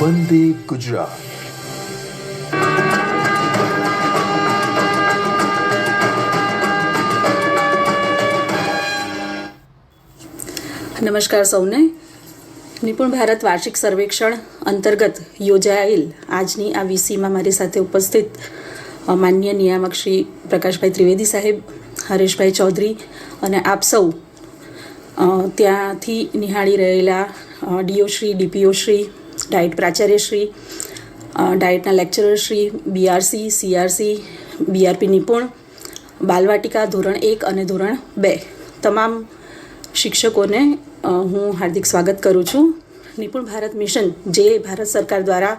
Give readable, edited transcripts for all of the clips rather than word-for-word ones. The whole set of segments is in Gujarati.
વંદે ગુજરાત. નમસ્કાર સૌને. નિપુણ ભારત વાર્ષિક સર્વેક્ષણ અંતર્ગત યોજાયેલ આજની આ વીસીમાં મારી સાથે ઉપસ્થિત માન્ય નિયામક શ્રી પ્રકાશભાઈ ત્રિવેદી સાહેબ, હરેશભાઈ ચૌધરી અને આપ સૌ ત્યાંથી નિહાળી રહેલા DO Shri, DPO Shri, DIET પ્રાચાર્ય શ્રી, ડાયટના lecturer Shri, BRC, CRC, BRP Nipun, Balvatika ધોરણ 1 અને ધોરણ 2 તમામ શિક્ષકોને હું હાર્દિક સ્વાગત કરું છું. નિપુણ ભારત મિશન જે ભારત સરકાર દ્વારા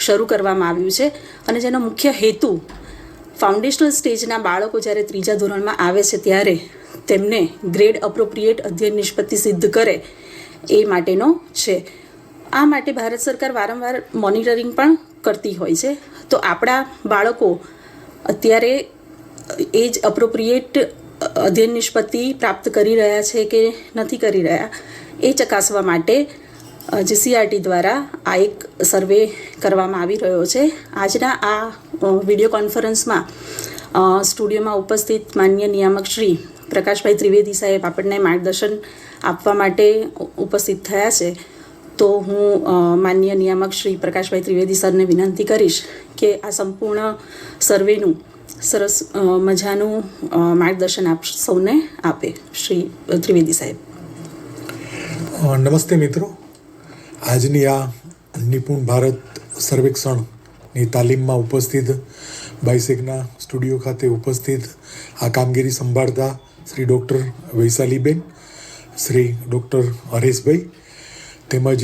શરૂ કરવામાં આવ્યું છે અને જેનો મુખ્ય હેતુ ફાઉન્ડેશનલ સ્ટેજના બાળકો જ્યારે 3જા ધોરણમાં આવે છે ત્યારે તેમને ગ્રેડ અપ્રોપ્રિએટ અધ્યયન નિષ્પત્તિ સિદ્ધ કરે એ માટેનો છે. આ માટે ભારત સરકાર વારંવાર મોનિટરિંગ પણ કરતી હોય છે. તો આપણા બાળકો અત્યારે એજ અપ્રોપ્રિએટ અધ્યયન નિષ્પત્તિ પ્રાપ્ત કરી રહ્યા છે કે નથી કરી રહ્યા એ ચકાસવા માટે જીસીઆરટી દ્વારા આ એક સર્વે કરવામાં આવી રહ્યો છે. આજના આ વિડીયો કોન્ફરન્સમાં સ્ટુડિયોમાં ઉપસ્થિત માન્ય નિયામક શ્રી પ્રકાશભાઈ ત્રિવેદી સાહેબ આપણને માર્ગદર્શન આપવા માટે ઉપસ્થિત થયા છે. તો હું માન્ય નિયામક શ્રી પ્રકાશભાઈ ત્રિવેદી સરને વિનંતી કરીશ કે આ સંપૂર્ણ સર્વેનું સરસ મજાનું માર્ગદર્શન આપ સૌને આપે. શ્રી ત્રિવેદી સાહેબ. નમસ્તે મિત્રો. આજની આ નિપુણ ભારત સર્વેક્ષણની તાલીમમાં ઉપસ્થિત બાયસેગના સ્ટુડિયો ખાતે ઉપસ્થિત આ કામગીરી સંભાળતા શ્રી ડૉક્ટર વૈશાલીબેન, શ્રી ડૉક્ટર હરેશભાઈ તેમજ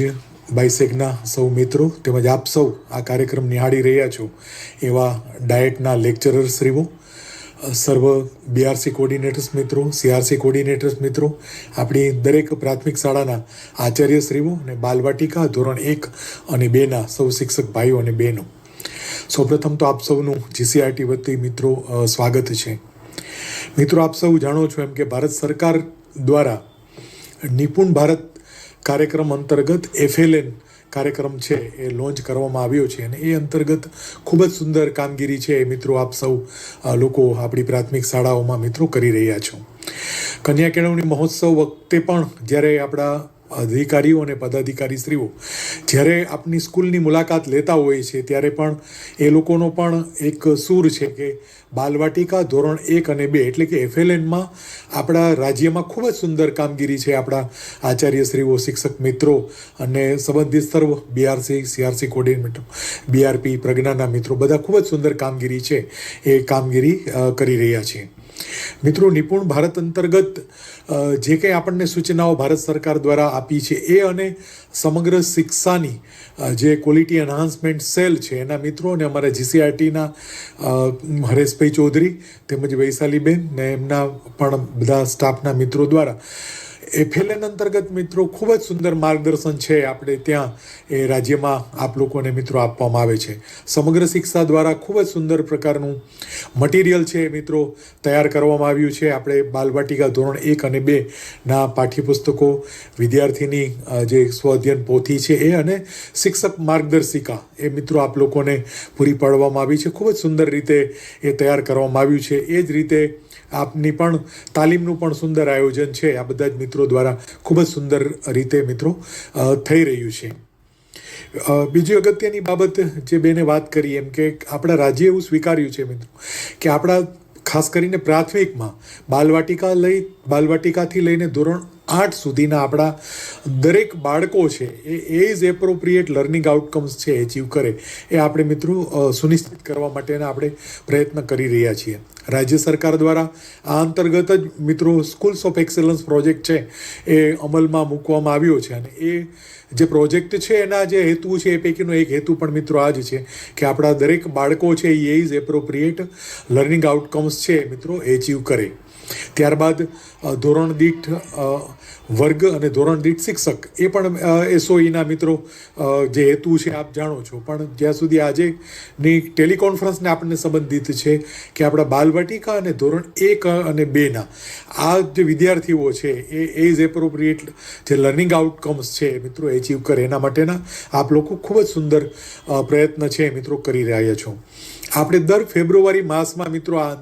બાયસેગના સૌ મિત્રો તેમજ આપ સૌ આ કાર્યક્રમ નિહાળી રહ્યા છો એવા ડાયટના લેક્ચરર શ્રીઓ, સર્વ બીઆરસી કોર્ડિનેટર્સ મિત્રો, સીઆરસી કોર્ડિનેટર્સ મિત્રો, આપણી દરેક પ્રાથમિક શાળાના આચાર્યશ્રીઓ અને બાલવાટિકા ધોરણ 1 અને 2ના સૌ શિક્ષક ભાઈઓ અને બહેનો, સૌપ્રથમ તો આપ સૌનું જીસીઆરટી વતી મિત્રો સ્વાગત છે. મિત્રો, આપ સૌ જાણો છો એમ કે ભારત સરકાર દ્વારા નિપુણ ભારત કાર્યક્રમ અંતર્ગત FLN કાર્યક્રમ છે એ લોન્ચ કરવામાં આવ્યો છે અને એ અંતર્ગત ખૂબ જ સુંદર કામગીરી છે એ મિત્રો આપ સૌ લોકો આપણી પ્રાથમિક શાળાઓમાં મિત્રો કરી રહ્યા છો. કન્યા કેળવણી મહોત્સવ વખતે પણ જ્યારે આપણા અધિકારીઓ અને પદાધિકારીશ્રીઓ જ્યારે આપની સ્કૂલની મુલાકાત લેતા હોય છે ત્યારે પણ એ લોકોનો પણ એક સૂર છે કે બાલવાટિકા ધોરણ 1 અને 2 એટલે કે FLNમાં આપણા રાજ્યમાં ખૂબ જ સુંદર કામગીરી છે. આપણા આચાર્યશ્રીઓ, શિક્ષક મિત્રો અને સંબંધિત સર્વ બીઆરસી, સીઆરસી કોર્ડિનેટર, બીઆરપી, પ્રજ્ઞાના મિત્રો બધા ખૂબ જ સુંદર કામગીરી છે એ કામગીરી કરી રહ્યા છે. મિત્રો, નિપુણ ભારત અંતર્ગત જે કંઈ આપણને સૂચનાઓ ભારત સરકાર દ્વારા આપી છે એ અને સમગ્ર શિક્ષાની જે ક્વોલિટી એન્હાન્સમેન્ટ સેલ છે એના મિત્રો અને અમારા જીસીઆરટીના હરેશભાઈ ચૌધરી તેમજ વૈશાલીબેન ને એમના પણ બધા સ્ટાફના મિત્રો દ્વારા FLN અંતર્ગત મિત્રો ખૂબ જ સુંદર માર્ગદર્શન છે આપણે ત્યાં એ રાજ્યમાં આપ લોકોને મિત્રો આપવામાં આવે છે. સમગ્ર શિક્ષા દ્વારા ખૂબ જ સુંદર પ્રકારનું મટીરિયલ છે મિત્રો તૈયાર કરવામાં આવ્યું છે. આપણે બાલવાટિકા ધોરણ 1 અને 2ના પાઠ્યપુસ્તકો, વિદ્યાર્થીની જે સ્વઅધ્યયન પોથી છે એ અને શિક્ષક માર્ગદર્શિકા એ મિત્રો આપ લોકોને પૂરી પાડવામાં આવી છે. ખૂબ જ સુંદર રીતે એ તૈયાર કરવામાં આવ્યું છે. એ જ રીતે આપની પણ તાલીમનું પણ સુંદર આયોજન છે આ બધા જ મિત્રો દ્વારા ખૂબ જ સુંદર રીતે મિત્રો થઈ રહ્યું છે. બીજી અગત્યની બાબત જે બેને વાત કરી એમ કે આપણા રાજ્યે એવું સ્વીકાર્યું છે મિત્રો કે આપણા ખાસ કરીને પ્રાથમિકમાં બાલવાટિકાથી લઈને ધોરણ 8 સુધીના આપણા દરેક બાળકો છે એ એજ એપ્રોપ્રિએટ લર્નિંગ આઉટકમ્સ છે એચીવ કરે એ આપણે મિત્રો સુનિશ્ચિત કરવા માટેના આપણે પ્રયત્ન કરી રહ્યા છીએ. રાજ્ય સરકાર દ્વારા આ અંતર્ગત જ મિત્રો સ્કૂલ્સ ઓફ એક્સેલન્સ પ્રોજેક્ટ છે એ અમલમાં મૂકવામાં આવ્યો છે અને એ જે પ્રોજેક્ટ છે એના જે હેતુ છે એ પૈકીનો એક હેતુ પણ મિત્રો આ જ છે કે આપણા દરેક બાળકો છે એ એજ એપ્રોપ્રિએટ લર્નિંગ આઉટકમ્સ છે મિત્રો એચીવ કરે. ત્યારબાદ ધોરણ દીઠ વર્ગ અને ધોરણ દીઠ શિક્ષક એ પણ એસઓઈના મિત્રો જે હેતુ છે આપ જાણો છો. પણ જ્યાં સુધી આજેની ટેલિકોન્ફરન્સને આપણને સંબંધિત છે કે આપણા બાલવાટિકા અને ધોરણ 1 અને 2ના આ જે વિદ્યાર્થીઓ છે એ એજ એપ્રોપ્રિએટ જે લર્નિંગ આઉટકમ્સ છે મિત્રો એચીવ કરે એના માટેના આપ લોકો ખૂબ જ સુંદર પ્રયત્ન છે મિત્રો કરી રહ્યા છો. આપણે દર ફેબ્રુઆરી માસમાં મિત્રો આ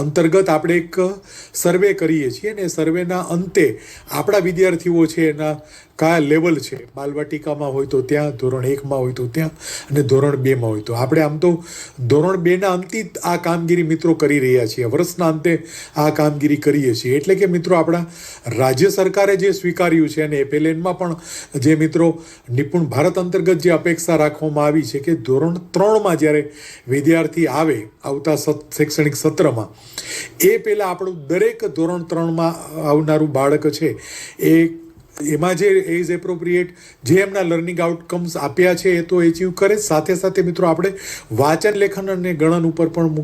અંતર્ગત આપણે એક સર્વે કરીએ છીએ અને સર્વેના અંતે આપણા વિદ્યાર્થીઓ છે એના કયા લેવલ છે, બાલવાટિકામાં હોય તો ત્યાં, ધોરણ 1માં હોય તો ત્યાં અને ધોરણ 2માં હોય તો. આપણે આમ તો ધોરણ 2ના અંતે આ કામગીરી મિત્રો કરી રહ્યા છીએ, વર્ષના અંતે આ કામગીરી કરીએ છીએ. એટલે કે મિત્રો આપણા રાજ્ય સરકારે જે સ્વીકાર્યું છે અને એપેલેનમાં પણ જે મિત્રો નિપુણ ભારત અંતર્ગત જે અપેક્ષા રાખવામાં આવી છે કે ધોરણ 3માં જ્યારે વિદ્યાર્થી આવે આવતા શૈક્ષણિક સત્રમાં એ પહેલાં આપણું દરેક ધોરણ 3માં આવનારું બાળક છે એ એમાં જે એઝ એપ્રોપ્રિએટ જે એમના લર્નિંગ આઉટકમ્સ આપ્યા છે એ તો એચીવ કરે. સાથે સાથે મિત્રો આપણે વાંચન લેખન અને ગણન ઉપર પણ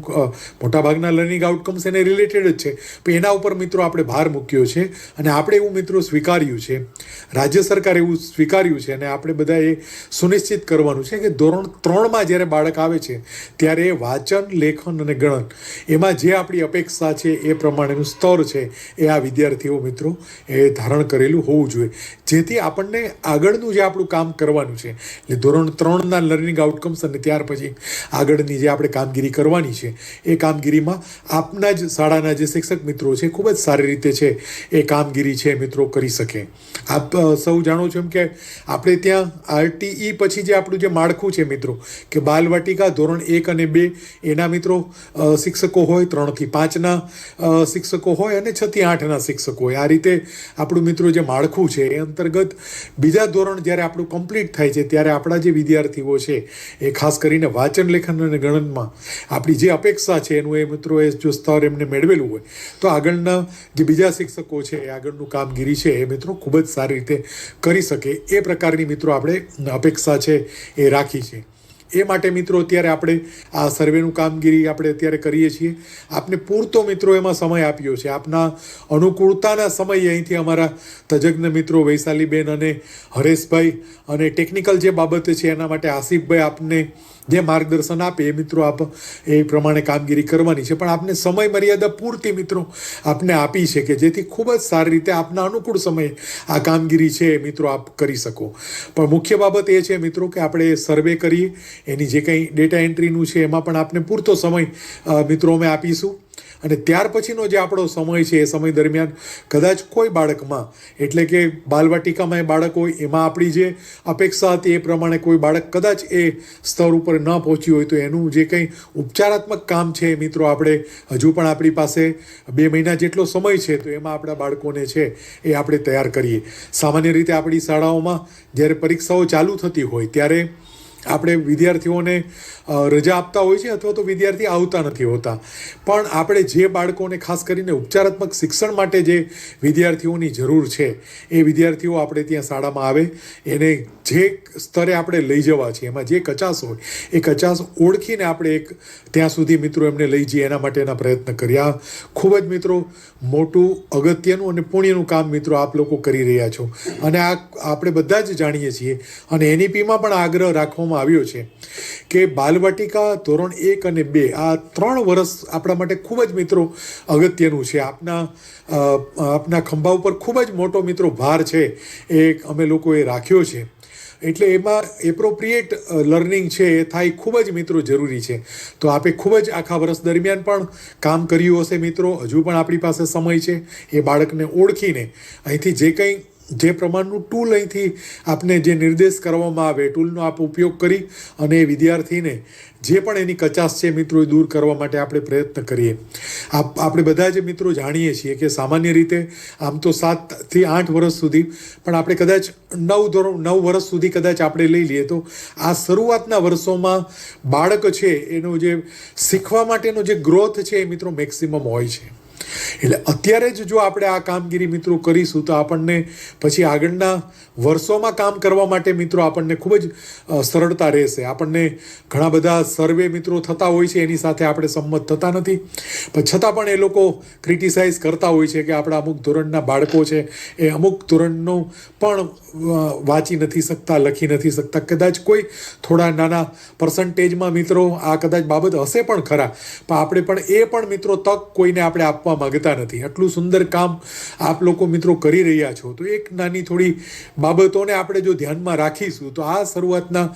મોટાભાગના લર્નિંગ આઉટકમ્સ એને રિલેટેડ જ છે, પણ એના ઉપર મિત્રો આપણે ભાર મૂક્યો છે અને આપણે એવું મિત્રો સ્વીકાર્યું છે, રાજ્ય સરકારે એવું સ્વીકાર્યું છે અને આપણે બધા એ સુનિશ્ચિત કરવાનું છે કે ધોરણ 3માં જ્યારે બાળક આવે છે ત્યારે વાંચન લેખન અને ગણન એમાં જે આપણી અપેક્ષા છે એ પ્રમાણેનું સ્તર છે એ આ વિદ્યાર્થીઓ મિત્રો એ ધારણ કરેલું હોવું જોઈએ, જેથી આપણને આગળનું જે આપણું કામ કરવાનું છે એટલે ધોરણ 3ના લર્નિંગ આઉટકમ્સ અને ત્યાર પછી આગળની જે આપણે કામગીરી કરવાની છે એ કામગીરીમાં આપના જ શાળાના જે શિક્ષક મિત્રો છે ખૂબ જ સારી રીતે છે એ કામગીરી છે મિત્રો કરી શકે. આપ સૌ જાણો છો એમ કે આપણે ત્યાં આરટીઈ પછી જે આપણું જે માળખું છે મિત્રો કે બાલવાટિકા ધોરણ 1 અને 2 એના મિત્રો શિક્ષકો હોય, 3 થી 5ના શિક્ષકો હોય અને 6 થી 8ના શિક્ષકો હોય. આ રીતે આપણું મિત્રો જે માળખું છે એ અંતર્ગત બીજા ધોરણ જ્યારે આપણું કમ્પ્લીટ થાય છે ત્યારે આપણા જે વિદ્યાર્થીઓ છે એ ખાસ કરીને વાંચન લેખન અને ગણનમાં આપણી જે અપેક્ષા છે એનું એ મિત્રો એ જો સ્તર એમને મેળવેલું હોય તો આગળના જે બીજા શિક્ષકો છે એ આગળનું કામગીરી છે એ મિત્રો ખૂબ જ સારી રીતે કરી શકે એ પ્રકારની મિત્રો આપણે અપેક્ષા છે એ રાખી છે. એ માટે મિત્રો અત્યારે આપણે આ સર્વેનું કામગીરી આપણે અત્યારે કરીએ છીએ. આપને પૂરતો મિત્રો એમાં સમય આપ્યો છે, આપના અનુકૂળતાના સમય અહીંથી અમારા તજજ્ઞ મિત્રો વૈશાલીબેન અને હરેશભાઈ અને ટેકનિકલ જે બાબત છે એના માટે આસિફભાઈ આપને જે માર્ગદર્શન આપે એ મિત્રો આપ એ પ્રમાણે કામગીરી કરવાની છે, પણ આપને સમય મર્યાદા પૂરતી મિત્રો આપને આપી છે કે જેથી ખૂબ જ સારી રીતે આપના અનુકૂળ સમયે આ કામગીરી છે એ મિત્રો આપ કરી શકો. પણ મુખ્ય બાબત એ છે મિત્રો કે આપણે સર્વે કરીએ એની જે કંઈ ડેટા એન્ટ્રીનું છે એમાં પણ આપને પૂરતો સમય મિત્રો અમે આપીશું અને ત્યાર પછીનો જે આપણો સમય છે એ સમય દરમિયાન કદાચ કોઈ બાળકમાં એટલે કે બાલવાટિકામાં એ બાળક હોય એમાં આપણી જે અપેક્ષા હતી એ પ્રમાણે કોઈ બાળક કદાચ એ સ્તર ઉપર ન પહોંચ્યું હોય તો એનું જે કંઈ ઉપચારાત્મક કામ છે એ મિત્રો આપણે હજુ પણ આપણી પાસે 2 મહિના જેટલો સમય છે તો એમાં આપણા બાળકોને છે એ આપણે તૈયાર કરીએ. સામાન્ય રીતે આપણી શાળાઓમાં જ્યારે પરીક્ષાઓ ચાલુ થતી હોય ત્યારે આપણે વિદ્યાર્થીઓને રજા આપતા હોય છે અથવા તો વિદ્યાર્થી આવતા નથી હોતા, પણ આપણે જે બાળકોને ખાસ કરીને ઉપચારાત્મક શિક્ષણ માટે જે વિદ્યાર્થીઓની જરૂર છે એ વિદ્યાર્થીઓ આપણે ત્યાં શાળામાં આવે એને જે સ્તરે આપણે લઈ જવા છે એમાં જે કચાશ હોય એ કચાશ ઓળખીને આપણે એક ત્યાં સુધી મિત્રો એમને લઈ જઈએ એના માટેના પ્રયત્ન કરીએ. આ ખૂબ જ મિત્રો મોટું અગત્યનું અને પુણ્યનું કામ મિત્રો આપ લોકો કરી રહ્યા છો અને આ આપણે બધા જ જાણીએ છીએ અને એનઈપીમાં પણ આગ્રહ રાખવામાં આવ્યો છે કે બાલવાટિકા ધોરણ 1 અને 2 આ 3 વર્ષ આપણા માટે ખૂબ જ મિત્રો અગત્યનું છે. આપના ખંભા ઉપર ખૂબ જ મોટો મિત્રો ભાર છે એ અમે લોકોએ રાખ્યો છે, એટલે એમાં એપ્રોપ્રિએટ લર્નિંગ છે એ થાય ખૂબ જ મિત્રો જરૂરી છે. તો આપે ખૂબ જ આખા વર્ષ દરમિયાન પણ કામ કર્યું હશે મિત્રો, હજુ પણ આપણી પાસે સમય છે એ બાળકને ઓળખીને અહીંથી જે પ્રમાણનું ટૂલ અહીંથી આપને જે નિર્દેશ કરવામાં આવે ટૂલનો આપ ઉપયોગ કરી અને એ વિદ્યાર્થીને જે પણ એની કચાશ છે મિત્રો એ દૂર કરવા માટે આપણે પ્રયત્ન કરીએ. આપણે બધા જ મિત્રો જાણીએ છીએ કે સામાન્ય રીતે આમ તો 7 થી 8 વર્ષ સુધી, પણ આપણે કદાચ 9 વર્ષ સુધી કદાચ આપણે લઈ લઈએ તો આ શરૂઆતના વર્ષોમાં બાળક છે એનો જે શીખવા માટેનો જે ગ્રોથ છે એ મિત્રો મેક્સિમમ હોય છે. એટલે અત્યારે જ જો આપણે આ કામગીરી મિત્રો કરીશું તો આપણને પછી આગળના વર્ષોમાં કામ કરવા માટે મિત્રો આપણને ખૂબ જ સરળતા રહેશે. આપણને ઘણા બધા સર્વે મિત્રો થતા હોય છે, એની સાથે આપણે સંમત થતા નથી, પણ છતાં પણ એ લોકો ક્રિટિસાઇઝ કરતા હોય છે કે આપણા અમુક ધોરણના બાળકો છે એ અમુક ધોરણનું પણ વાંચી નથી શકતા, લખી નથી શકતા. કદાચ કોઈ થોડા નાના પર્સન્ટેજમાં મિત્રો આ કદાચ બાબત હશે પણ ખરા, પણ આપણે પણ એ પણ મિત્રો તક કોઈને આપણે આપવા માંગતા નથી. આટલું સુંદર કામ આપ લોકો મિત્રો કરી રહ્યા છો, તો એક નાની થોડી બાબતોને આપણે જો ધ્યાનમાં રાખીશું તો આ શરૂઆતના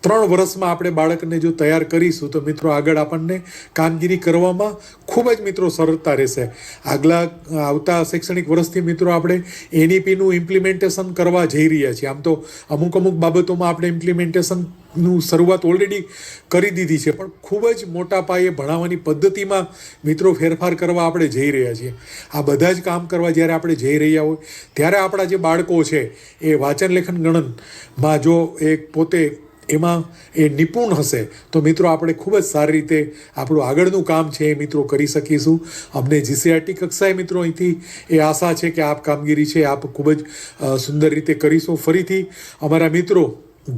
3 વર્ષમાં આપણે બાળકને જો તૈયાર કરીશું તો મિત્રો આગળ આપણને કામગીરી કરવામાં ખૂબ જ મિત્રો સરળતા રહેશે. આગલા આવતા શૈક્ષણિક વર્ષથી મિત્રો આપણે NEPનું ઇમ્પ્લિમેન્ટેશન કરવા જઈ રહ્યા છીએ. આમ તો અમુક બાબતોમાં આપણે ઇમ્પ્લિમેન્ટેશનનું શરૂઆત ઓલરેડી કરી દીધી છે, પણ ખૂબ જ મોટા પાયે ભણાવવાની પદ્ધતિમાં મિત્રો ફેરફાર કરવા આપણે જઈ રહ્યા છીએ. આ બધા જ કામ કરવા જ્યારે આપણે જઈ રહ્યા હોય ત્યારે આપણા જે બાળકો છે એ વાંચન લેખન ગણનમાં જો એ પોતે એમાં એ નિપુણ હશે તો મિત્રો આપણે ખૂબ જ સારી રીતે આપણું આગળનું કામ છે એ મિત્રો કરી શકીશું. અમને GCRT કક્ષાએ મિત્રો અહીંથી એ આશા છે કે આપ કામગીરી છે આપ ખૂબ જ સુંદર રીતે કરીશો. ફરીથી અમારા મિત્રો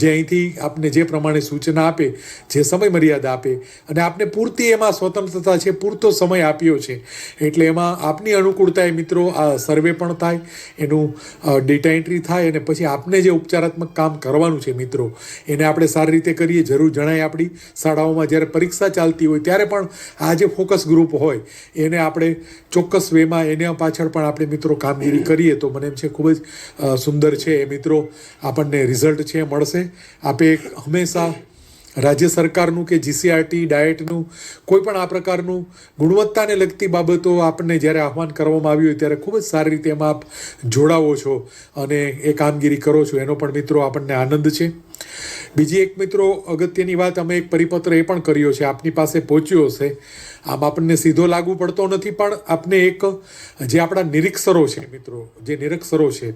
જે અહીંથી આપને જે પ્રમાણે સૂચના આપે, જે સમય મર્યાદા આપે અને આપને પૂરતી એમાં સ્વતંત્રતા છે, પૂરતો સમય આપ્યો છે, એટલે એમાં આપની અનુકૂળતાએ મિત્રો આ સર્વે પણ થાય, એનું ડેટા એન્ટ્રી થાય અને પછી આપને જે ઉપચારાત્મક કામ કરવાનું છે મિત્રો એને આપણે સારી રીતે કરીએ. જરૂર જણાય આપણી શાળાઓમાં જ્યારે પરીક્ષા ચાલતી હોય ત્યારે પણ આ જે ફોકસ ગ્રુપ હોય એને આપણે ચોક્કસ વેમાં એના પાછળ પણ આપણે મિત્રો કામગીરી કરીએ તો મને એમ છે ખૂબ જ સુંદર છે એ મિત્રો આપણને રિઝલ્ટ છે મળશે. આપે હંમેશા રાજ્ય સરકારનું કે GCRT ડાયટનું કોઈ પણ આ પ્રકારનું ગુણવત્તાને લગતી બાબતો આપણને જ્યારે આહવાન કરવામાં આવ્યું હોય ત્યારે ખૂબ જ સારી રીતે એમાં આપ જોડાવો છો અને એ કામગીરી કરો છો, એનો પણ મિત્રો આપણને આનંદ છે. બીજી એક મિત્રો અગત્યની વાત, અમે એક પરિપત્ર એ પણ કર્યો છે, આપની પાસે પહોંચ્યો હશે. આમ આપણને સીધો લાગુ પડતો નથી, પણ આપને એક જે આપણા નિરીક્ષરો છે મિત્રો, જે નિરીક્ષરો છે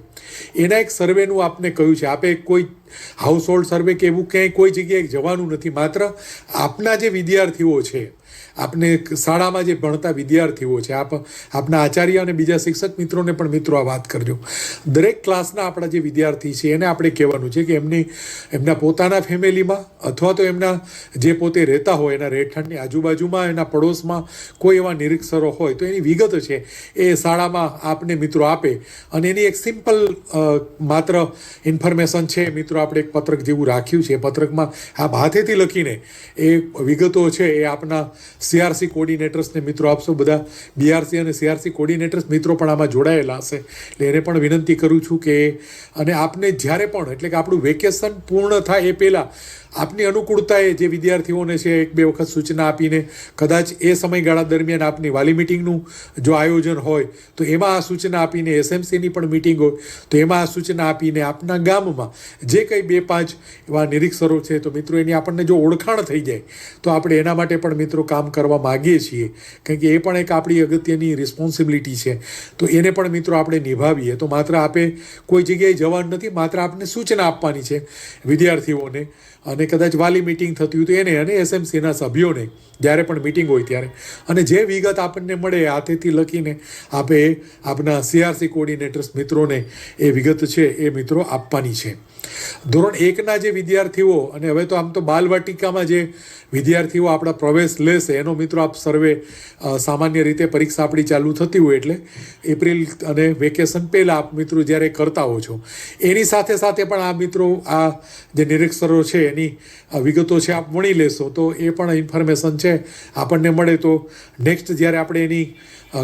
એના એક સર્વેનું આપને કહ્યું છે. આપે કોઈ હાઉસ હોલ્ડ સર્વે કે એવું ક્યાંય કોઈ જગ્યાએ જવાનું નથી, માત્ર આપના જે વિદ્યાર્થીઓ છે, આપને શાળામાં જે ભણતા વિદ્યાર્થીઓ છે, આપના આચાર્ય અને બીજા શિક્ષક મિત્રોને પણ મિત્રો આ વાત કરજો. દરેક ક્લાસના આપણા જે વિદ્યાર્થી છે એને આપણે કહેવાનું છે કે એમના પોતાના ફેમિલીમાં અથવા તો એમના જે પોતે રહેતા હોય એના રહેઠાણની આજુબાજુમાં, એના પડોશમાં કોઈ એવા નિરીક્ષરો હોય તો એની વિગત છે એ શાળામાં આપને મિત્રો આપે અને એની એક સિમ્પલ માત્ર ઇન્ફોર્મેશન છે મિત્રો. આપણે એક પત્રક જેવું રાખ્યું છે, પત્રકમાં આપ હાથેથી લખીને એ વિગતો છે એ આપના CRC કોર્ડિનેટર્સને મિત્રો આપશો. બધા BRC અને CRC કોર્ડિનેટર્સ મિત્રો પણ આમાં જોડાયેલા હશે, એટલે એને પણ વિનંતી કરું છું કે અને આપને જ્યારે પણ એટલે કે આપણું વેકેશન પૂર્ણ થાય એ પહેલાં આપની અનુકૂળતાએ જે વિદ્યાર્થીઓને છે 1-2 વખત સૂચના આપીને કદાચ એ સમયગાળા દરમિયાન આપની વાલી મિટિંગનું જો આયોજન હોય તો એમાં આ સૂચના આપીને, SMCની પણ મિટિંગ હોય તો એમાં આ સૂચના આપીને આપના ગામમાં જે કંઈ 2-5 એવા નિરીક્ષરો છે તો મિત્રો એની આપણને જો ઓળખાણ થઈ જાય તો આપણે એના માટે પણ મિત્રો કામ કરવા માગીએ છીએ, કારણ કે એ પણ એક આપણી અગત્યની રિસ્પોન્સિબિલિટી છે. તો એને પણ મિત્રો આપણે નિભાવીએ. તો માત્ર આપે કોઈ જગ્યાએ જવાનું નથી, માત્ર આપને સૂચના આપવાની છે વિદ્યાર્થીઓને અને કદાચ વાલી મિટિંગ થતી હોય તો એને અને SMCના સભ્યોને જ્યારે પણ મિટિંગ હોય ત્યારે અને જે વિગત આપણને મળે હાથેથી લખીને આપે આપના CRC કોર્ડિનેટર્સ મિત્રોને એ વિગત છે એ મિત્રો આપવાની છે. ધોરણ 1ના જે વિદ્યાર્થીઓ અને હવે તો આમ તો બાલવાટિકામાં જે વિદ્યાર્થીઓ આપણા પ્રવેશ લેશે એનો મિત્રો આપ સર્વે સામાન્ય રીતે પરીક્ષા આપણી ચાલુ થતી હોય એટલે એપ્રિલ અને વેકેશન પહેલાં આપ મિત્રો જ્યારે કરતા હો છો એની સાથે સાથે પણ આ મિત્રો આ જે નિરીક્ષરો છે એની વિગતો છે આપ વણી લેશો તો એ પણ ઇન્ફોર્મેશન છે આપણને મળે તો નેક્સ્ટ જ્યારે આપણે એની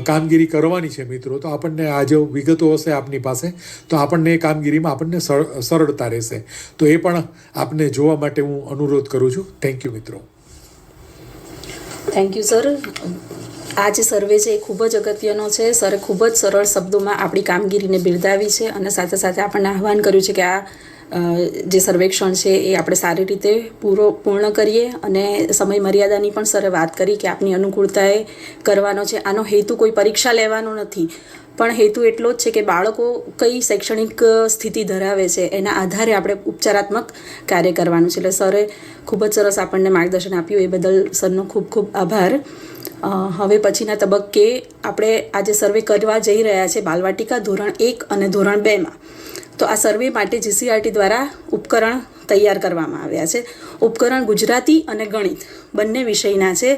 કામગીરી કરવાની છે મિત્રો તો આપણને આ જો વિગતો હશે આપની પાસે તો આપણને એ કામગીરીમાં આપણને સરળતા રહેશે. તો એ પણ આપને જોવા માટે હું અનુરોધ કરું છું. થેન્ક યુ મિત્રો. Thank you sir. આ જે સર્વે છે એ ખૂબ જ અગત્યનો છે. સરે ખૂબ જ સરળ શબ્દોમાં આપણી કામગીરીને બિરદાવી છે અને સાથે સાથે આપણને આહવાન કર્યું છે કે આ જે સર્વેક્ષણ છે એ આપણે સારી રીતે પૂર્ણ કરીએ અને સમય મર્યાદાની પણ સરે વાત કરી કે આપની અનુકૂળતાએ કરવાનો છે. આનો હેતુ કોઈ પરીક્ષા લેવાનો નથી, પણ હેતુ એટલો જ છે કે બાળકો કઈ શૈક્ષણિક સ્થિતિ ધરાવે છે એના આધારે આપણે ઉપચારાત્મક કાર્ય કરવાનું છે. એટલે સરે ખૂબ જ સરસ આપણને માર્ગદર્શન આપ્યું, એ બદલ સરનો ખૂબ ખૂબ આભાર. હવે પછીના તબક્કે આપણે આજે સર્વે કરવા જઈ રહ્યા છે બાલવાટિકા ધોરણ 1 અને ધોરણ 2માં. તો આ સર્વે માટે જીસીઆરટી દ્વારા ઉપકરણ તૈયાર કરવામાં આવ્યા છે. ઉપકરણ ગુજરાતી અને ગણિત બંને વિષયના છે.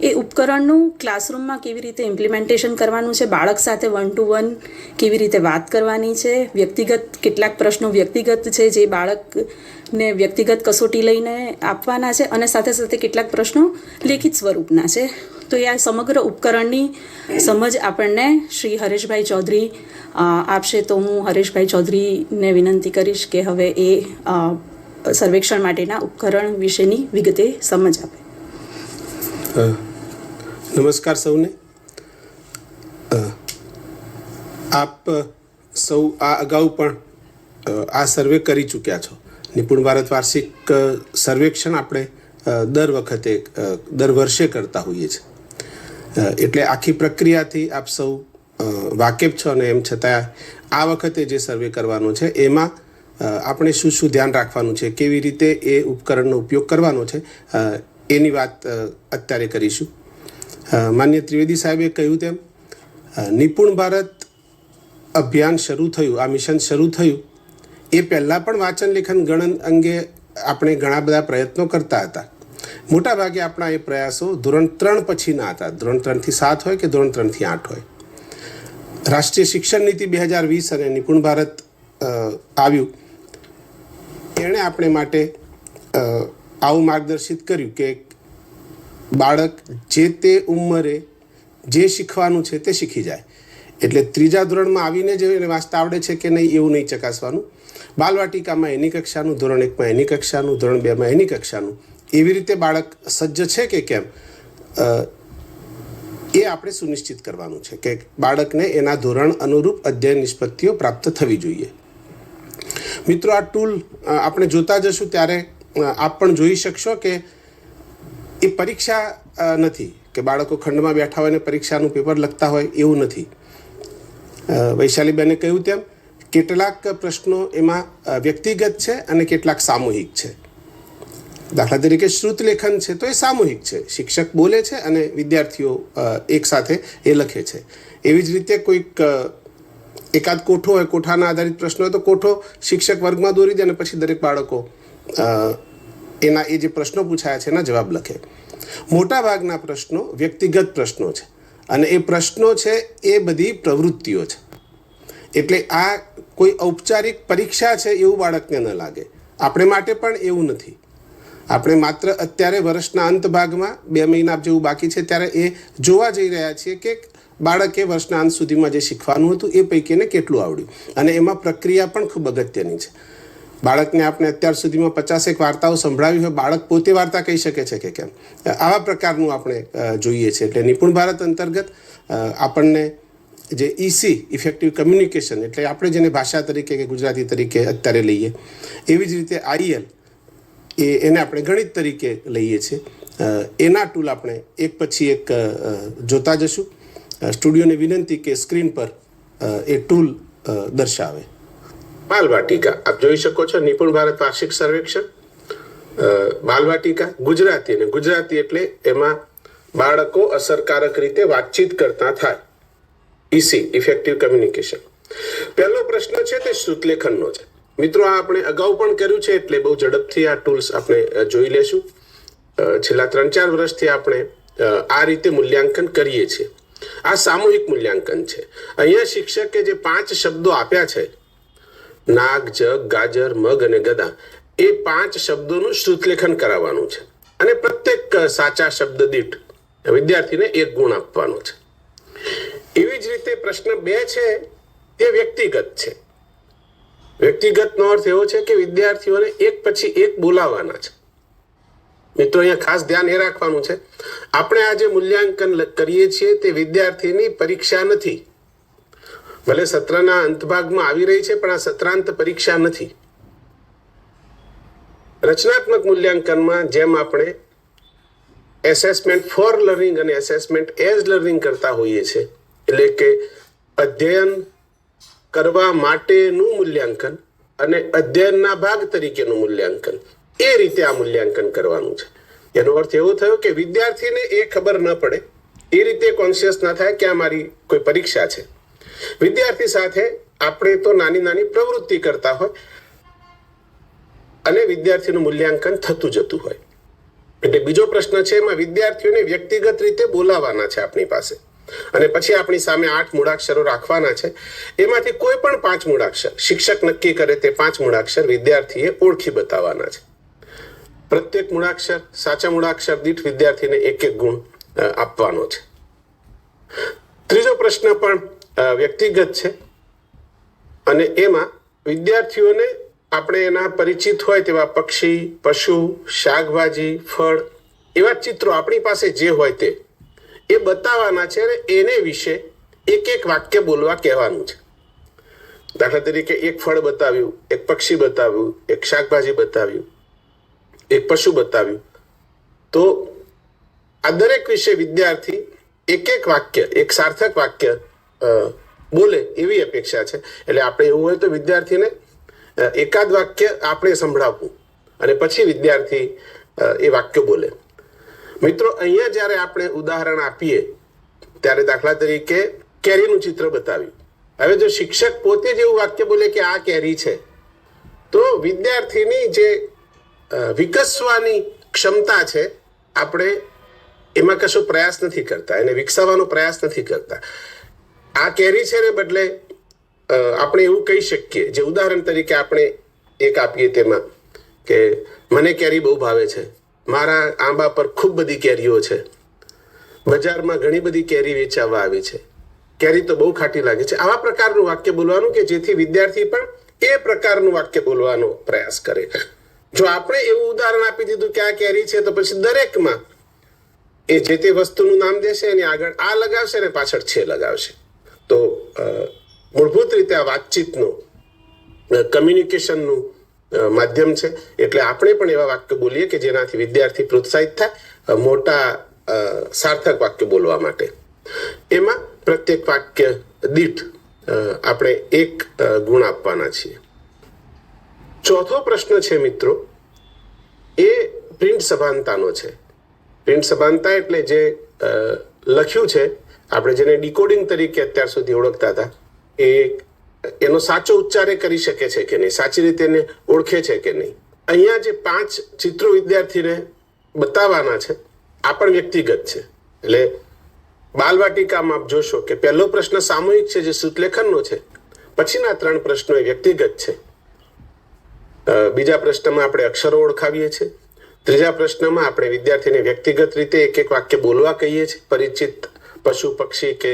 એ ઉપકરણનું ક્લાસરૂમમાં કેવી રીતે ઇમ્પ્લિમેન્ટેશન કરવાનું છે, બાળક સાથે 1 to 1 કેવી રીતે વાત કરવાની છે, વ્યક્તિગત કેટલાક પ્રશ્નો વ્યક્તિગત છે જે બાળકને વ્યક્તિગત કસોટી લઈને આપવાના છે, અને સાથે સાથે કેટલાક પ્રશ્નો લેખિત સ્વરૂપના છે. તો એ આ સમગ્ર ઉપકરણની સમજ આપણને શ્રી હરેશભાઈ ચૌધરી આપશે. તો હું હરેશભાઈ ચૌધરીને વિનંતી કરીશ કે હવે એ સર્વેક્ષણ માટેના ઉપકરણ વિશેની વિગતે સમજ આપે. નમસ્કાર સૌને. આપ સૌ આ અગાઉ પણ આ સર્વે કરી ચૂક્યા છો. નિપુણ ભારત વાર્ષિક સર્વેક્ષણ આપણે દર વર્ષે કરતા હોઈએ છીએ, એટલે આખી પ્રક્રિયાથી આપ સૌ વાકેફ છો. અને એમ છતાં આ વખતે જે સર્વે કરવાનો છે એમાં આપણે શું શું ધ્યાન રાખવાનું છે, કેવી રીતે એ ઉપકરણનો ઉપયોગ કરવાનો છે, એની વાત અત્યારે કરીશું. માન્ય ત્રિવેદી સાહેબે કહ્યું તેમ નિપુણ ભારત અભિયાન શરૂ થયું, આ મિશન શરૂ થયું એ પહેલાં પણ વાંચન લેખન ગણન અંગે આપણે ઘણા બધા પ્રયત્નો કરતા હતા. મોટાભાગે આપણા એ પ્રયાસો ધોરણ 3 પછીના હતા. ધોરણ 3 થી 7 હોય કે ધોરણ 3 થી 8 હોય. રાષ્ટ્રીય શિક્ષણ નીતિ 2020 અને નિપુણ ભારત આવ્યું, એણે આપણે માટે આવું માર્ગદર્શિત કર્યું કે બાળક જે તે ઉંમરે જે શીખવાનું છે તે શીખી જાય. એટલે 3જા ધોરણમાં આવીને જ એને વાંચતા આવડે છે કે નહીં એવું નહીં ચકાસવાનું. બાલવાટિકામાં એની કક્ષાનું, ધોરણ 1માં એની કક્ષાનું, ધોરણ 2માં એની કક્ષાનું, એવી રીતે બાળક સજ્જ છે કે કેમ એ આપણે સુનિશ્ચિત કરવાનું છે કે બાળકને એના ધોરણ અનુરૂપ અધ્યયન નિષ્પત્તિઓ પ્રાપ્ત થવી જોઈએ. મિત્રો, આ ટૂલ આપણે જોતા જશું ત્યારે આપ પણ જોઈ શકશો કે એ પરીક્ષા નથી કે બાળકો ખંડમાં બેઠા હોય ને પરીક્ષાનું પેપર લખતા હોય, એવું નથી. વૈશાલીબેને કહ્યું તેમ કેટલાક પ્રશ્નો એમાં વ્યક્તિગત છે અને કેટલાક સામૂહિક છે. દાખલા તરીકે શ્રુતલેખન છે તો એ સામૂહિક છે, શિક્ષક બોલે છે અને વિદ્યાર્થીઓ એકસાથે એ લખે છે. એવી જ રીતે કોઈક એકાદ કોઠો હોય, કોઠાના આધારિત પ્રશ્નો હોય તો કોઠો શિક્ષક વર્ગમાં દોરી દે અને પછી દરેક બાળકો એના એ જે પ્રશ્નો પૂછાયા છે એના જવાબ લખે. મોટાભાગના પ્રશ્નો વ્યક્તિગત પ્રશ્નો છે અને એ પ્રશ્નો છે એ બધી પ્રવૃત્તિઓ છે. એટલે આ કોઈ ઔપચારિક પરીક્ષા છે એવું બાળકને ન લાગે. આપણે માટે પણ એવું નથી. આપણે માત્ર અત્યારે વર્ષના અંત ભાગમાં 2 મહિના જેવું બાકી છે ત્યારે એ જોવા જઈ રહ્યા છીએ કે બાળકે વર્ષના અંત સુધીમાં જે શીખવાનું હતું એ પૈકીને કેટલું આવડ્યું. અને એમાં પ્રક્રિયા પણ ખૂબ અગત્યની છે. બાળકને આપણે અત્યાર સુધીમાં 50 વાર્તાઓ સંભળાવી હોય, બાળક પોતે વાર્તા કહી શકે છે કે કેમ, આવા પ્રકારનું આપણે જોઈએ છીએ. એટલે નિપુણ ભારત અંતર્ગત આપણને જે ઇસી ઇફેક્ટિવ કમ્યુનિકેશન, એટલે આપણે જેને ભાષા તરીકે કે ગુજરાતી તરીકે અત્યારે લઈએ, એવી જ રીતે આઈએલ એને આપણે ગણિત તરીકે લઈએ છીએ. એના ટૂલ આપણે એક પછી એક જોતા જશું. સ્ટુડિયોને વિનંતી કે સ્ક્રીન પર એ ટૂલ દર્શાવે. બાલવાટિકા આપ જોઈ શકો છો. નિપુણ ભારત વાર્ષિક સર્વેક્ષણ, બાલવાટિકા ગુજરાતી, અને ગુજરાતી એટલે એમાં બાળકો અસરકારક રીતે વાતચીત કરતા થાય. EC effective communication. પહેલો પ્રશ્ન છે તે શ્રુતલેખનનો છે. મિત્રો, આ આપણે અગાઉ પણ કર્યું છે એટલે બહુ ઝડપથી આ ટૂલ્સ આપણે જોઈ લેશું. છેલ્લા 3-4 વર્ષથી આપણે આ રીતે મૂલ્યાંકન કરીએ છીએ. આ સામૂહિક મૂલ્યાંકન છે. અહીંયા શિક્ષકે જે 5 શબ્દો આપ્યા છે, નાગ, જગ, ગાજર, મગ અને ગદા, એ 5 શબ્દોનું શ્રુતલેખન કરાવવાનું છે અને પ્રત્યેક સાચા શબ્દ દીઠ વિદ્યાર્થીને 1 ગુણ આપવાનો છે. એવી જ રીતે પ્રશ્ન 2 છે તે વ્યક્તિગત છે. વ્યક્તિગતનો અર્થ એવો છે કે વિદ્યાર્થીઓને એક પછી એક બોલાવવાના છે. મિત્રો, અહીંયા ખાસ ધ્યાન એ રાખવાનું છે, આપણે આ જે મૂલ્યાંકન કરીએ છીએ તે વિદ્યાર્થીની પરીક્ષા નથી. ભલે સત્રના અંત ભાગમાં આવી રહી છે પણ આ સત્રાંત પરીક્ષા નથી. રચનાત્મક મૂલ્યાંકનમાં જેમ આપણે એસેસમેન્ટ ફોર લર્નિંગ અને એસેસમેન્ટ એઝ લર્નિંગ કરતા હોઈએ છીએ, એટલે કે અધ્યયન કરવા માટેનું મૂલ્યાંકન અને અધ્યયનના ભાગ તરીકેનું મૂલ્યાંકન, એ રીતે આ મૂલ્યાંકન કરવાનું છે. એનો અર્થ એવો થયો કે વિદ્યાર્થીને એ ખબર ન પડે એ રીતે કોન્શિયસ ના થાય કે આ મારી કોઈ પરીક્ષા છે. વિદ્યાર્થી સાથે આપણે તો નાની નાની પ્રવૃત્તિ કરતા હોય અને વિદ્યાર્થીનું મૂલ્યાંકન થતું જતું હોય. એટલે બીજો પ્રશ્ન છે એમાં વિદ્યાર્થીઓને વ્યક્તિગત રીતે બોલાવવાના છે આપણી પાસે, અને પછી આપણી સામે 8 મૂળાક્ષરો રાખવાના છે. એમાંથી કોઈ પણ 5 મૂળાક્ષર શિક્ષક નક્કી કરે તે 5 મૂળાક્ષર વિદ્યાર્થીએ ઓળખી બતાવવાના છે. પ્રત્યેક મૂળાક્ષર, સાચા મૂળાક્ષર દીઠ વિદ્યાર્થીને 1 ગુણ આપવાનો છે. ત્રીજો પ્રશ્ન પણ વ્યક્તિગત છે, અને એમાં વિદ્યાર્થીઓને આપણે એના પરિચિત હોય તેવા પક્ષી, પશુ, શાકભાજી, ફળ એવા ચિત્રો આપણી પાસે જે હોય તે એ બતાવવાના છે, અને એને વિશે 1 વાક્ય બોલવા કહેવાનું છે. દાખલા તરીકે 1 ફળ બતાવ્યું, 1 પક્ષી બતાવ્યું, 1 શાકભાજી બતાવ્યું, 1 પશુ બતાવ્યું, તો આ દરેક વિશે વિદ્યાર્થી 1 વાક્ય, 1 સાર્થક વાક્ય બોલે એવી અપેક્ષા છે. એટલે આપણે એવું હોય તો વિદ્યાર્થીને એકાદ વાક્ય આપણે સંભળાવવું અને પછી વિદ્યાર્થી એ વાક્ય બોલે. મિત્રો, અહીંયા જ્યારે આપણે ઉદાહરણ આપીએ ત્યારે દાખલા તરીકે કેરીનું ચિત્ર બતાવ્યું. હવે જો શિક્ષક પોતે જ એવું વાક્ય બોલે કે આ કેરી છે, તો વિદ્યાર્થીની જે વિકસવાની ક્ષમતા છે આપણે એમાં કશો પ્રયાસ નથી કરતા, એને વિકસાવવાનો પ્રયાસ નથી કરતા. આ કેરી છે ને બદલે આપણે એવું કહી શકીએ, જે ઉદાહરણ તરીકે આપણે એક આપીએ તેમાં કે મને કેરી બહુ ભાવે છે, મારા આંબા પર ખૂબ બધી કેરીઓ છે, બજારમાં ઘણી બધી કેરી વેચાવા આવી છે, કેરી તો બહુ ખાટી લાગે છે. આવા પ્રકારનું વાક્ય બોલવાનું કે જેથી વિદ્યાર્થી પણ એ પ્રકારનું વાક્ય બોલવાનો પ્રયાસ કરે. જો આપણે એવું ઉદાહરણ આપી દીધું કે આ કેરી છે, તો પછી દરેકમાં એ જે તે વસ્તુનું નામ દેશે, એની આગળ આ લગાવશે અને પાછળ છે લગાવશે. તો મૂળભૂત રીતે આ વાતચીતનું, કમ્યુનિકેશનનું માધ્યમ છે. એટલે આપણે પણ એવા વાક્ય બોલીએ કે જેનાથી વિદ્યાર્થી પ્રોત્સાહિત થાય મોટા સાર્થક વાક્ય બોલવા માટે. એમાં પ્રત્યેક વાક્ય દીઠ આપણે 1 ગુણ આપવાના છીએ. ચોથો પ્રશ્ન છે મિત્રો, એ પ્રિન્ટ સભાનતાનો છે. પ્રિન્ટ સભાનતા એટલે જે લખ્યું છે, આપણે જેને ડીકોડિંગ તરીકે અત્યાર સુધી ઓળખતા હતા, એનો સાચો ઉચ્ચાર કરી શકે છે કે નહીં, સાચી રીતે એને ઓળખે છે કે નહીં. અહીંયા જે 5 ચિત્રો વિદ્યાર્થીને બતાવવાના છે આ પણ વ્યક્તિગત છે. એટલે બાલવાટિકામાં આપ જોશો કે પહેલો પ્રશ્ન સામૂહિક છે, જે શ્રુતલેખનનો છે. પછીના 3 પ્રશ્નો એ વ્યક્તિગત છે. બીજા પ્રશ્નમાં આપણે અક્ષરો ઓળખાવીએ છીએ. ત્રીજા પ્રશ્નમાં આપણે વિદ્યાર્થીને વ્યક્તિગત રીતે 1 વાક્ય બોલવા કહીએ છીએ, પરિચિત પશુ, પક્ષી કે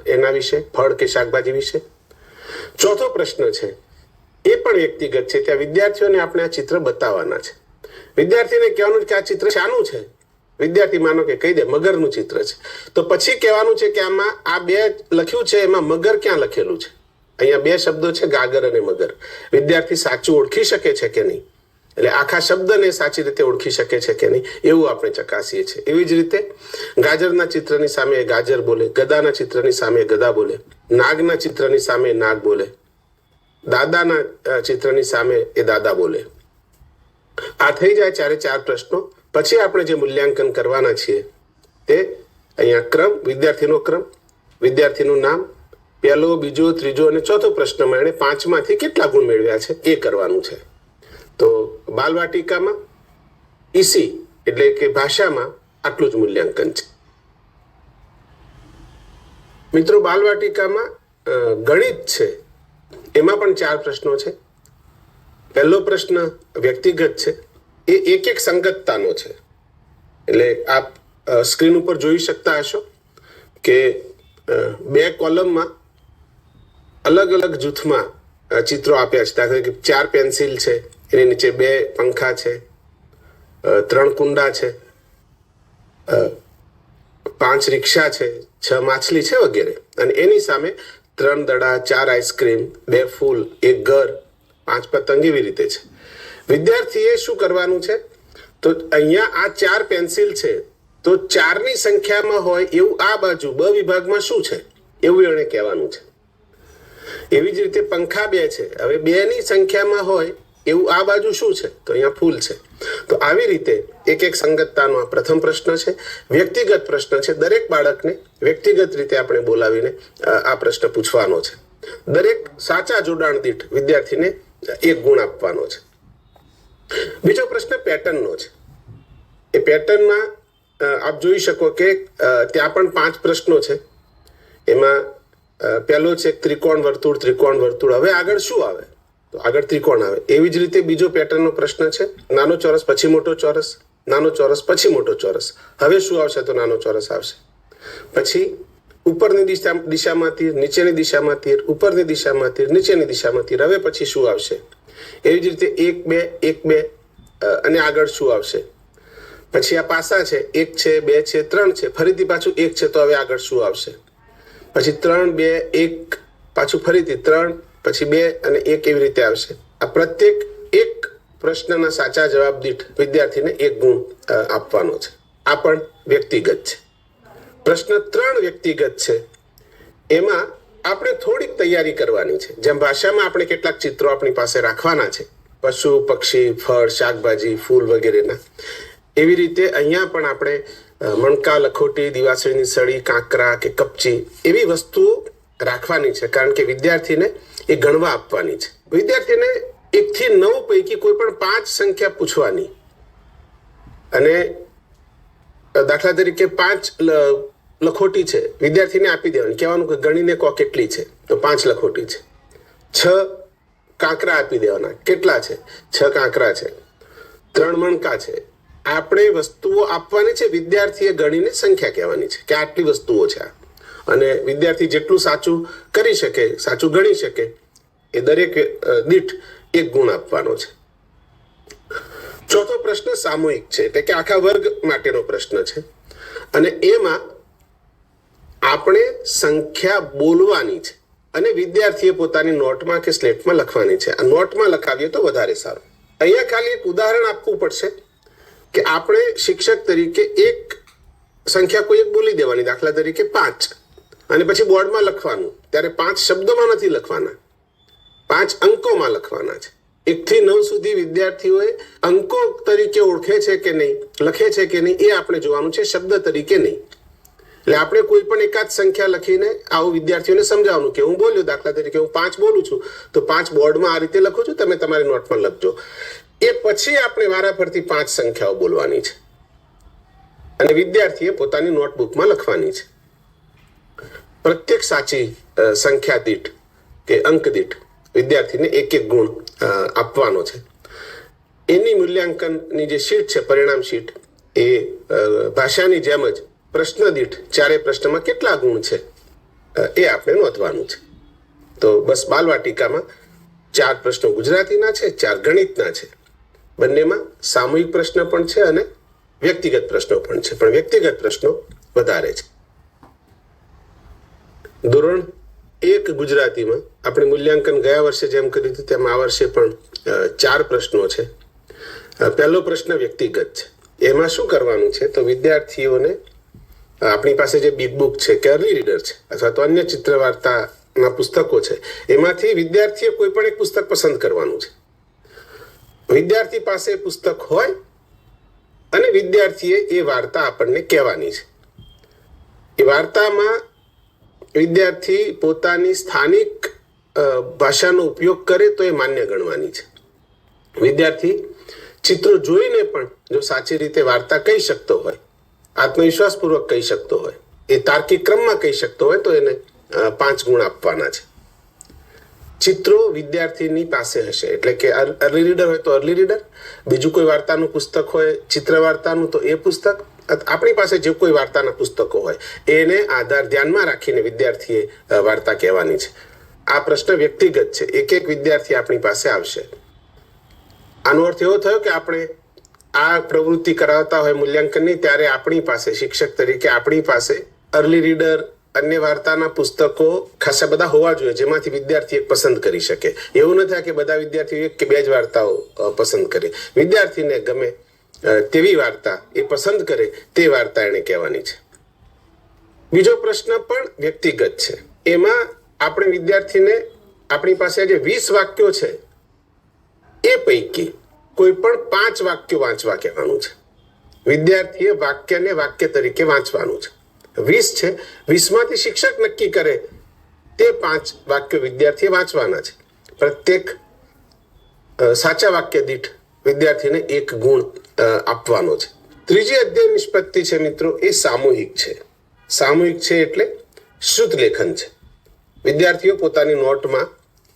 એના વિશે, ફળ કે શાકભાજી વિશે. ચોથો પ્રશ્ન છે એ પણ વ્યક્તિગત છે. ત્યાં વિદ્યાર્થીઓને આપણે આ ચિત્ર બતાવવાના છે. વિદ્યાર્થીને કહેવાનું કે આ ચિત્ર શાનું છે. વિદ્યાર્થી માનો કે કહી દે મગરનું ચિત્ર છે, તો પછી કહેવાનું છે કે આમાં આ 2 લખ્યું છે, એમાં મગર ક્યાં લખેલું છે. અહીંયા 2 શબ્દો છે, ગાગર અને મગર. વિદ્યાર્થી સાચું ઓળખી શકે છે કે નહીં, એટલે આખા શબ્દને સાચી રીતે ઓળખી શકે છે કે નહીં, એવું આપણે ચકાસીએ છીએ. એવી જ રીતે ગાજરના ચિત્રની સામે ગાજર બોલે, ગદાના ચિત્રની સામે ગદા બોલે, નાગના ચિત્રની સામે નાગ બોલે, દાદાના ચિત્રની સામે એ દાદા બોલે. આ થઈ જાય 4 પ્રશ્નો. પછી આપણે જે મૂલ્યાંકન કરવાના છીએ તે અહીંયા ક્રમ, વિદ્યાર્થીનો ક્રમ, વિદ્યાર્થીનું નામ, પહેલો, બીજો, ત્રીજો અને ચોથો પ્રશ્નમાં એણે 5માંથી કેટલા ગુણ મેળવ્યા છે એ કરવાનું છે. તો બાલવાટિકામાં ઈસી એટલે કે ભાષામાં આટલું જ મૂલ્યાંકન છે. મિત્રો, બાલવાટિકામાં ગણિત છે, એમાં પણ 4 પ્રશ્નો છે. પહેલો પ્રશ્ન વ્યક્તિગત છે, એ 1 સંગતતાનો છે. એટલે આપ સ્ક્રીન ઉપર જોઈ શકતા હશો કે 2 કોલમમાં અલગ અલગ જૂથમાં ચિત્રો આપ્યા છે. દાખલા કે 4 પેન્સિલ છે, એની નીચે 2 પંખા છે, 3 કુંડા છે, 5 રિક્ષા છે, 6 માછલી છે વગેરે. અને એની સામે 3 દડા, 4 આઈસ્ક્રીમ, 2 ફૂલ, 1 ઘર, 5 પતંગ એવી રીતે છે. વિદ્યાર્થીએ શું કરવાનું છે, તો અહીંયા આ 4 પેન્સિલ છે, તો 4ની સંખ્યામાં હોય એવું આ બાજુ બ વિભાગમાં શું છે એવું એણે કહેવાનું છે. એવી જ રીતે પંખા 2 છે, હવે 2ની સંખ્યામાં હોય એવું આ બાજુ શું છે? તો અહીંયા ફૂલ છે. તો આવી રીતે એક એક સંગતતાનો આ પ્રથમ પ્રશ્ન છે. વ્યક્તિગત પ્રશ્ન છે. દરેક બાળકને વ્યક્તિગત રીતે આપણે બોલાવીને આ પ્રશ્ન પૂછવાનો છે. દરેક સાચા જોડાણ દીઠ વિદ્યાર્થીને 1 ગુણ આપવાનો છે. બીજો પ્રશ્ન પેટર્નનો છે. એ પેટર્નમાં આપ જોઈ શકો કે ત્યાં પણ 5 પ્રશ્નો છે. એમાં પહેલો છે ત્રિકોણ વર્તુળ, ત્રિકોણ વર્તુળ. હવે આગળ શું આવે? તો આગળ ત્રિકોણ આવે. એવી જ રીતે બીજો પેટર્નનો પ્રશ્ન છે નાનો ચોરસ પછી મોટો ચોરસ, નાનો ચોરસ પછી મોટો ચોરસ. હવે શું આવશે? તો નાનો ચોરસ આવશે. પછી ઉપરની દિશામાં તીર, નીચેની દિશામાં તીર, ઉપરની દિશામાં તીર, નીચેની દિશામાં તીર. હવે પછી શું આવશે? એવી જ રીતે 1 2 1 2 અને આગળ શું આવશે? પછી આ પાસા છે, 1 છે, 2 છે, 3 છે, ફરીથી પાછું 1 છે. તો હવે આગળ શું આવશે? પછી 3 2 1, પાછું ફરીથી 3, પછી 2 અને 1 એવી રીતે આવશે. આ પ્રત્યેક એક પ્રશ્નના સાચા જવાબ દીઠ વિદ્યાર્થીને 1 ગુણ આપવાનો છે. આ પણ વ્યક્તિગત છે. પ્રશ્ન 3 વ્યક્તિગત છે. એમાં આપણે થોડીક તૈયારી કરવાની છે. જેમ ભાષામાં આપણે કેટલાક ચિત્રો આપણી પાસે રાખવાના છે, પશુ, પક્ષી, ફળ, શાકભાજી, ફૂલ વગેરેના, એવી રીતે અહીંયા પણ આપણે મણકા, લખોટી, દિવાસળીની સળી, કાંકરા કે કપચી એવી વસ્તુઓ રાખવાની છે. કારણ કે વિદ્યાર્થીને એ ગણવા આપવાની છે. વિદ્યાર્થીને 1 થી 9 પૈકી કોઈ પણ 5 સંખ્યા પૂછવાની અને દાખલા તરીકે 5 લખોટી છે, વિદ્યાર્થીને આપી દેવાની, કહેવાનું કે ગણીને કહો કેટલી છે? તો 5 લખોટી છે. 6 કાંકરા આપી દેવાના, કેટલા છે? 6 કાંકરા છે. 3 મણકા છે. આપણે વસ્તુઓ આપવાની છે, વિદ્યાર્થીએ ગણીને સંખ્યા કહેવાની છે કે આટલી વસ્તુઓ છે. અને વિદ્યાર્થી જેટલું સાચું કરી શકે, સાચું ગણી શકે, એ દરેક દીઠ 1 ગુણ આપવાનો છે. ચોથો પ્રશ્ન સામૂહિક છે, એટલે કે આખા વર્ગ માટેનો પ્રશ્ન છે. અને એમાં આપણે સંખ્યા બોલવાની છે અને વિદ્યાર્થીએ પોતાની નોટમાં કે સ્લેટમાં લખવાની છે. આ નોટમાં લખાવીએ તો વધારે સારું. અહીંયા ખાલી એક ઉદાહરણ આપવું પડશે કે આપણે શિક્ષક તરીકે એક સંખ્યા કોઈ એક બોલી દેવાની, દાખલા તરીકે 5, અને પછી બોર્ડમાં લખવાનું. ત્યારે 5 શબ્દોમાં નથી લખવાના, 5 અંકોમાં લખવાના છે. 1 થી 9 સુધી વિદ્યાર્થીઓએ અંકો તરીકે ઓળખે છે કે નહીં, લખે છે કે નહીં, એ આપણે જોવાનું છે, શબ્દ તરીકે નહીં. એટલે આપણે કોઈ પણ એકાદ સંખ્યા લખીને આવું વિદ્યાર્થીઓને સમજાવવાનું કે હું બોલ્યો, દાખલા તરીકે હું 5 બોલું છું, તો 5 બોર્ડમાં આ રીતે લખું છું, તમે તમારી નોટમાં લખજો. એ પછી આપણે વારાફરતી 5 સંખ્યાઓ બોલવાની છે અને વિદ્યાર્થીએ પોતાની નોટબુકમાં લખવાની છે. પ્રત્યેક સાચી સંખ્યા દીઠ કે અંક દીઠ વિદ્યાર્થીને 1 ગુણ આપવાનો છે. એની મૂલ્યાંકનની જે શીટ છે, પરિણામ શીટ, એ ભાષાની જેમ જ પ્રશ્ન દીઠ 4 પ્રશ્નમાં કેટલા ગુણ છે એ આપણે નોંધવાનું છે. તો બસ બાલવાટિકામાં 4 પ્રશ્નો ગુજરાતીના છે, 4 ગણિતના છે. બંનેમાં સામૂહિક પ્રશ્ન પણ છે અને વ્યક્તિગત પ્રશ્નો પણ છે, પણ વ્યક્તિગત પ્રશ્નો વધારે છે. ધોરણ 1 ગુજરાતીમાં આપણે મૂલ્યાંકન ગયા વર્ષે જેમ કર્યું હતું તેમ આ વર્ષે પણ 4 પ્રશ્નો છે. પહેલો પ્રશ્ન વ્યક્તિગત છે. એમાં શું કરવાનું છે? તો વિદ્યાર્થીઓને આપણી પાસે જે બિગ બુક છે કે અર્લી રીડર છે અથવા તો અન્ય ચિત્ર વાર્તાના પુસ્તકો છે, એમાંથી વિદ્યાર્થીએ કોઈ પણ એક પુસ્તક પસંદ કરવાનું છે. વિદ્યાર્થી પાસે પુસ્તક હોય અને વિદ્યાર્થીએ એ વાર્તા આપણને કહેવાની છે. એ વાર્તામાં વિદ્યાર્થી પોતાની સ્થાનિક ભાષાનો ઉપયોગ કરે તો એ માન્ય ગણવાની છે. વિદ્યાર્થી ચિત્રો જોઈને પણ જો સાચી રીતે વાર્તા કહી શકતો હોય, આત્મવિશ્વાસપૂર્વક કહી શકતો હોય, એ તાર્કિક ક્રમમાં કહી શકતો હોય, તો એને 5 ગુણ આપવાના છે. ચિત્રો વિદ્યાર્થીની પાસે હશે, એટલે કે અર્લી રીડર હોય તો અર્લી રીડર, બીજું કોઈ વાર્તાનું પુસ્તક હોય ચિત્ર વાર્તાનું તો એ પુસ્તક, આપણી પાસે જે કોઈ વાર્તાના પુસ્તકો હોય એને આધાર ધ્યાનમાં રાખીને વિદ્યાર્થીએ વાર્તા કહેવાની છે. આ પ્રશ્ન વ્યક્તિગત છે. એક વિદ્યાર્થી આપણી પાસે આવશે. આનો અર્થ એવો થયો કે આપણે આ પ્રવૃત્તિ કરાવતા હોય મૂલ્યાંકનની, ત્યારે આપણી પાસે શિક્ષક તરીકે આપણી પાસે અર્લી રીડર, અન્ય વાર્તાના પુસ્તકો ખાસા બધા હોવા જોઈએ જેમાંથી વિદ્યાર્થી એક પસંદ કરી શકે. એવું ન થાય કે બધા વિદ્યાર્થીઓ 1 કે 2 જ વાર્તાઓ પસંદ કરે. વિદ્યાર્થીને ગમે તેવી વાર્તા એ પસંદ કરે તે વાર્તા એને કહેવાની છે. બીજો પ્રશ્ન પણ વ્યક્તિગત છે. એમાં આપણે વિદ્યાર્થીને આપણી પાસે જે 20 વાક્યો છે એ પૈકી કોઈ પણ 5 વાક્યો વાંચવા કહેવાનું છે. વિદ્યાર્થીએ વાક્યને વાક્ય તરીકે વાંચવાનું છે. 20 છે, 20માંથી શિક્ષક નક્કી કરે તે 5 વાક્યો વિદ્યાર્થીએ વાંચવાના છે. પ્રત્યેક સાચા વાક્ય દીઠ વિદ્યાર્થીને 1 ગુણ આપવાનો છે. ત્રીજી અધ્યયન નિષ્પત્તિ છે મિત્રો, એ સામૂહિક છે. સામૂહિક છે એટલે શ્રુત લેખન છે. વિદ્યાર્થીઓ પોતાની નોટમાં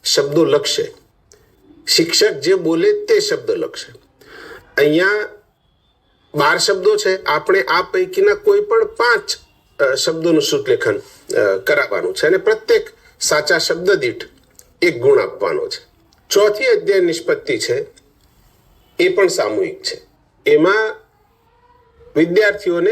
શબ્દો લખશે. શિક્ષક જે બોલે તે શબ્દ લખશે. અહીંયા 12 શબ્દો છે, આપણે આ પૈકીના કોઈ પણ 5 શબ્દોનું શ્રુત લેખન કરાવવાનું છે અને પ્રત્યેક સાચા શબ્દ દીઠ 1 ગુણ આપવાનો છે. ચોથી અધ્યયન નિષ્પત્તિ છે, એ પણ સામૂહિક છે. એમાં વિદ્યાર્થીઓને